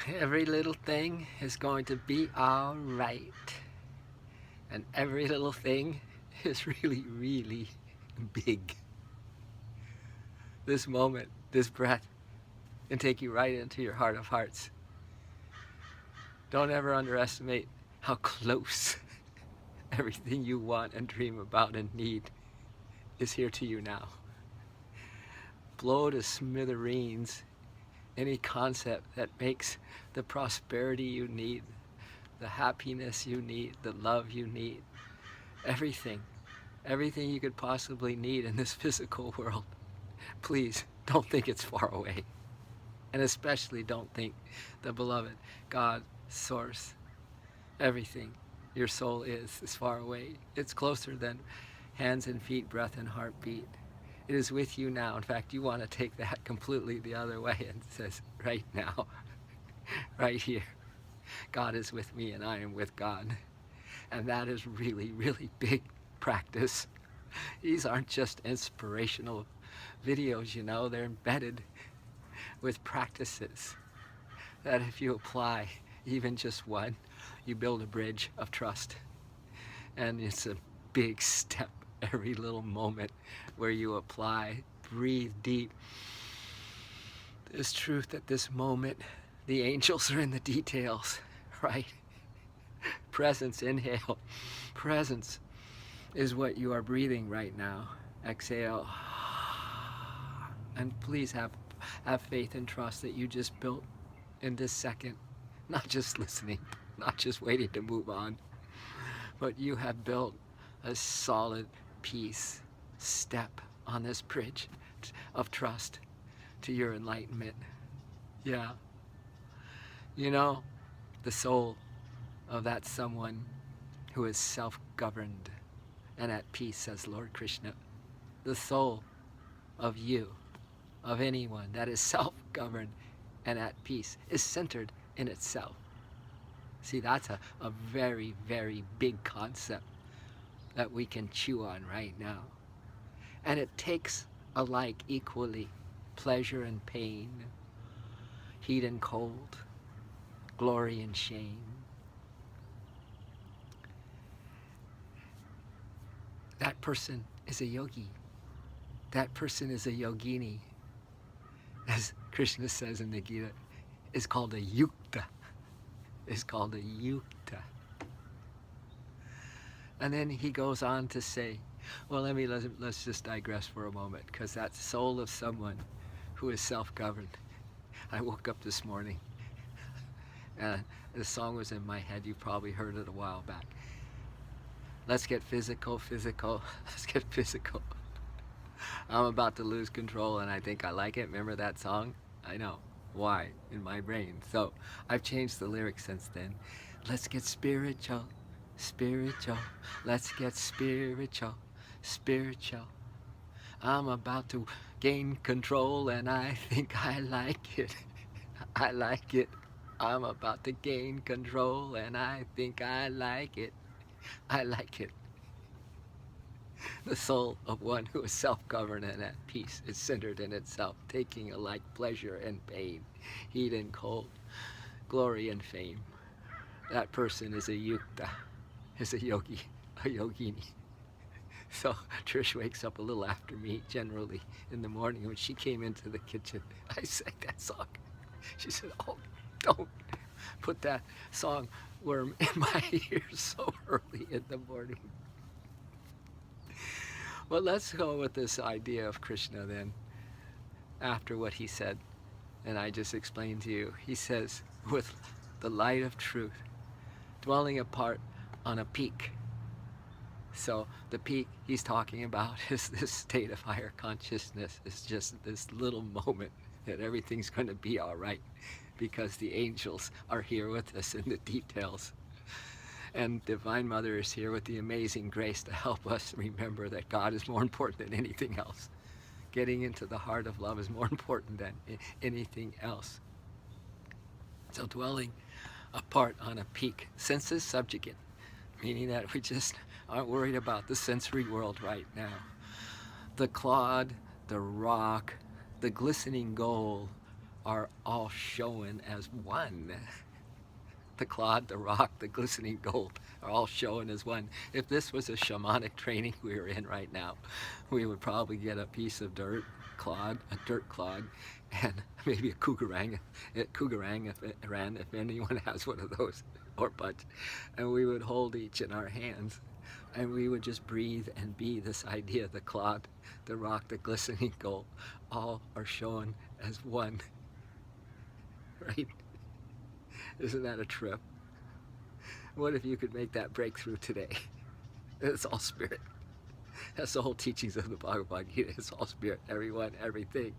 Every little thing is going to be all right. And every little thing is really, really big. This moment, this breath, can take you right into your heart of hearts. Don't ever underestimate how close everything you want and dream about and need is here to you now. Blow to smithereens any concept that makes the prosperity you need, the happiness you need, the love you need, everything you could possibly need in this physical world. Please don't think it's far away. And especially don't think the beloved God, source, everything your soul is far away. It's closer than hands and feet, breath and heartbeat. It is with you now. In fact, you want to take that completely the other way and it says, right now, right here, God is with me and I am with God. And that is really, really big practice. These aren't just inspirational videos, you know, they're embedded with practices that if you apply even just one, you build a bridge of trust. And it's a big step every little moment where you apply, breathe deep. This truth at this moment, the angels are in the details, right? Presence, inhale. Presence is what you are breathing right now. Exhale. And please have faith and trust that you just built in this second, not just listening, not just waiting to move on, but you have built a solid piece, step on this bridge of trust to your enlightenment. Yeah. You know, the soul of that someone who is self-governed and at peace, says Lord Krishna. The soul of you, of anyone that is self-governed and at peace, is centered in itself. See, that's a very, very big concept that we can chew on right now. And it takes alike equally pleasure and pain, heat and cold, glory and shame. That person is a yogi. That person is a yogini. As Krishna says in the Gita, is called a yukta. Is called a yukta. And then he goes on to say, well, let's just digress for a moment, because that soul of someone who is self-governed. I woke up this morning and the song was in my head. You probably heard it a while back. Let's get physical, physical. Let's get physical. I'm about to lose control and I think I like it. Remember that song? I know. Why? In my brain. So I've changed the lyrics since then. Let's get spiritual, spiritual. Let's get spiritual, spiritual. I'm about to gain control and I think I like it. I like it. I'm about to gain control and I think I like it. I like it. The soul of one who is self-governed and at peace is centered in itself, taking alike pleasure and pain, heat and cold, glory and fame. That person is a yukta, is a yogi, a yogini. So Trish wakes up a little after me, generally, in the morning. When she came into the kitchen, I sang that song. She said, oh, don't put that song worm in my ears so early in the morning. Well, let's go with this idea of Krishna then, after what he said, and I just explained to you. He says, with the light of truth, dwelling apart on a peak. So the peak he's talking about is this state of higher consciousness. It's just this little moment that everything's going to be all right because the angels are here with us in the details. And Divine Mother is here with the amazing grace to help us remember that God is more important than anything else. Getting into the heart of love is more important than anything else. So dwelling apart on a peak, senses subjugate, meaning that we just aren't worried about the sensory world right now. The clod, the rock, the glistening gold are all shown as one. The clod, the rock, the glistening gold are all shown as one. If this was a shamanic training we were in right now, we would probably get a piece of dirt clod, and maybe a cougarang if anyone has one of those, or bunch, and we would hold each in our hands, and we would just breathe and be this idea. The clod, the rock, the glistening gold, all are shown as one, right? Isn't that a trip? What if you could make that breakthrough today? It's all spirit. That's the whole teachings of the Bhagavad Gita. It's all spirit, everyone, everything.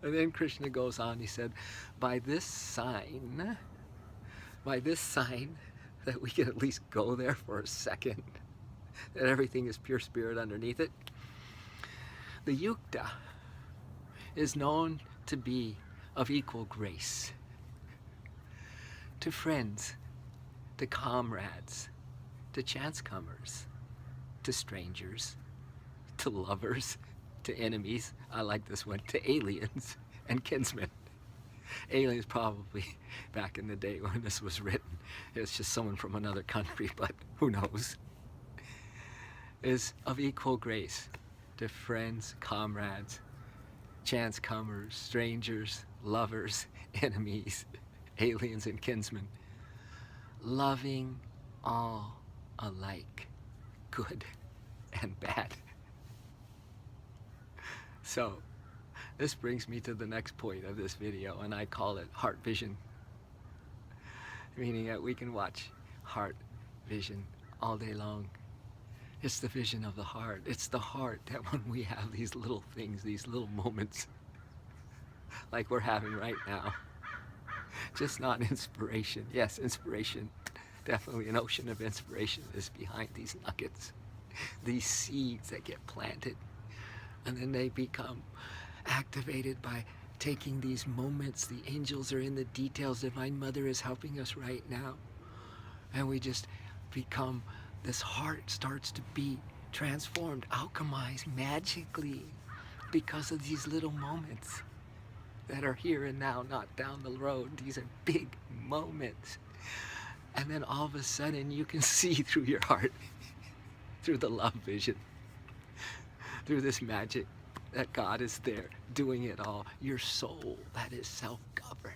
And then Krishna goes on, he said, by this sign that we can at least go there for a second, that everything is pure spirit underneath it, the yukta is known to be of equal grace to friends, to comrades, to chance comers, to strangers, to lovers, to enemies, I like this one, to aliens and kinsmen. Aliens probably back in the day when this was written, it's just someone from another country, but who knows, is of equal grace to friends, comrades, chance comers, strangers, lovers, enemies, aliens and kinsmen, loving all alike, good and bad. So this brings me to the next point of this video, and I call it heart vision, meaning that we can watch heart vision all day long. It's the vision of the heart. It's the heart that when we have these little things, these little moments like we're having right now, just not inspiration. Yes, inspiration, definitely an ocean of inspiration is behind these nuggets, these seeds that get planted, and then they become activated by taking these moments. The angels are in the details. Divine Mother is helping us right now, and we just become, this heart starts to be transformed, alchemized magically because of these little moments that are here and now, not down the road. These are big moments. And then all of a sudden you can see through your heart, through the love vision, through this magic that God is there doing it all. Your soul that is self-governed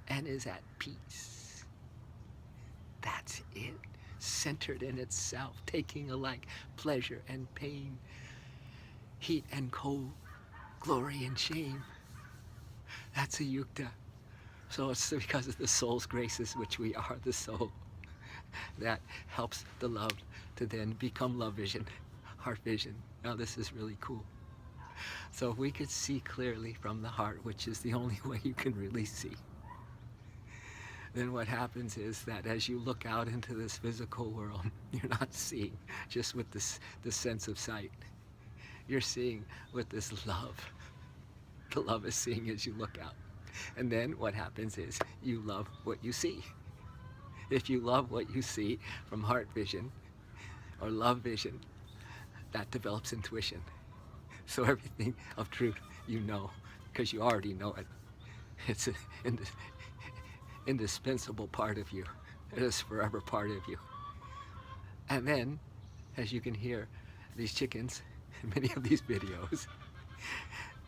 and is at peace. That's it. Centered in itself, taking alike pleasure and pain, heat and cold, glory and shame. That's a yukta. So it's because of the soul's graces, which we are the soul, that helps the love to then become love vision, heart vision. Now this is really cool. So if we could see clearly from the heart, which is the only way you can really see, then what happens is that as you look out into this physical world, you're not seeing just with the sense of sight. You're seeing with this love. The love is seeing as you look out. And then what happens is you love what you see. If you love what you see from heart vision or love vision, that develops intuition. So everything of truth you know, because you already know it. It's an indispensable part of you. It is forever part of you. And then, as you can hear these chickens in many of these videos,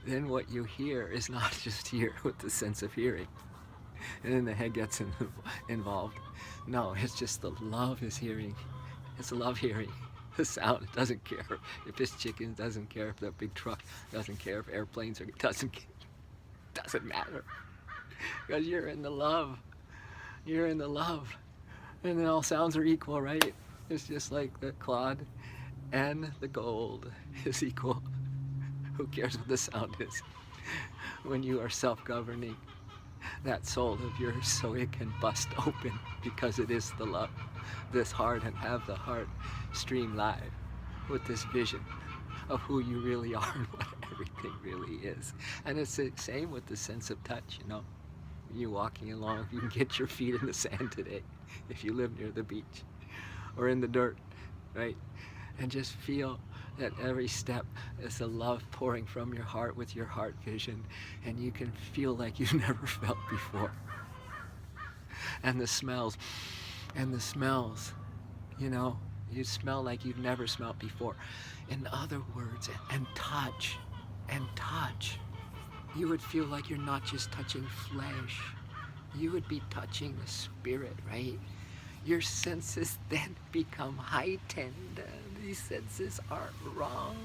then what you hear is not just here with the sense of hearing, and then the head gets involved. No, it's just the love is hearing. It's love hearing. The sound, it doesn't care if it's chickens, doesn't care if the big truck, doesn't care if airplanes are, doesn't matter. Because you're in the love. You're in the love. And then all sounds are equal, right? It's just like the clod and the gold is equal. Who cares what the sound is? When you are self-governing that soul of yours so it can bust open because it is the love, this heart, and have the heart stream live with this vision of who you really are and what everything really is. And it's the same with the sense of touch, you know. When you're walking along, you can get your feet in the sand today if you live near the beach or in the dirt, right? And just feel At every step is the love pouring from your heart with your heart vision, and you can feel like you've never felt before. And the smells, you know, you smell like you've never smelled before. In other words, and touch, you would feel like you're not just touching flesh, you would be touching the spirit, right? Your senses then become heightened. These senses aren't wrong.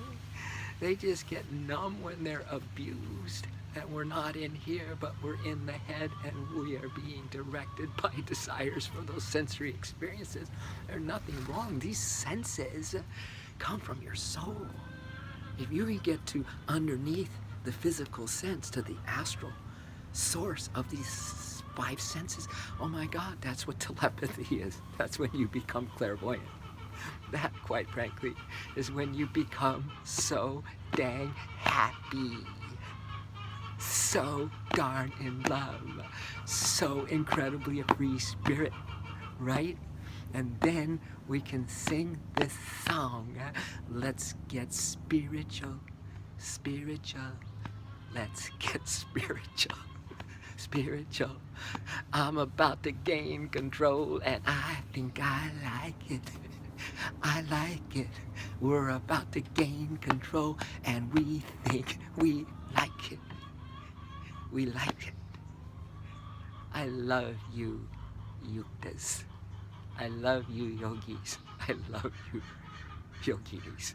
They just get numb when they're abused. And we're not in here, but we're in the head, and we are being directed by desires for those sensory experiences. There's nothing wrong. These senses come from your soul. If you can get to underneath the physical sense, to the astral source of these 5 senses, oh my God, that's what telepathy is. That's when you become clairvoyant. That, quite frankly, is when you become so dang happy, so darn in love, so incredibly a free spirit, right? And then we can sing this song, let's get spiritual, spiritual, let's get spiritual, spiritual. I'm about to gain control, and I think I like it. I like it. We're about to gain control, and we think we like it. We like it. I love you, yuktas. I love you, yogis. I love you, yoginis.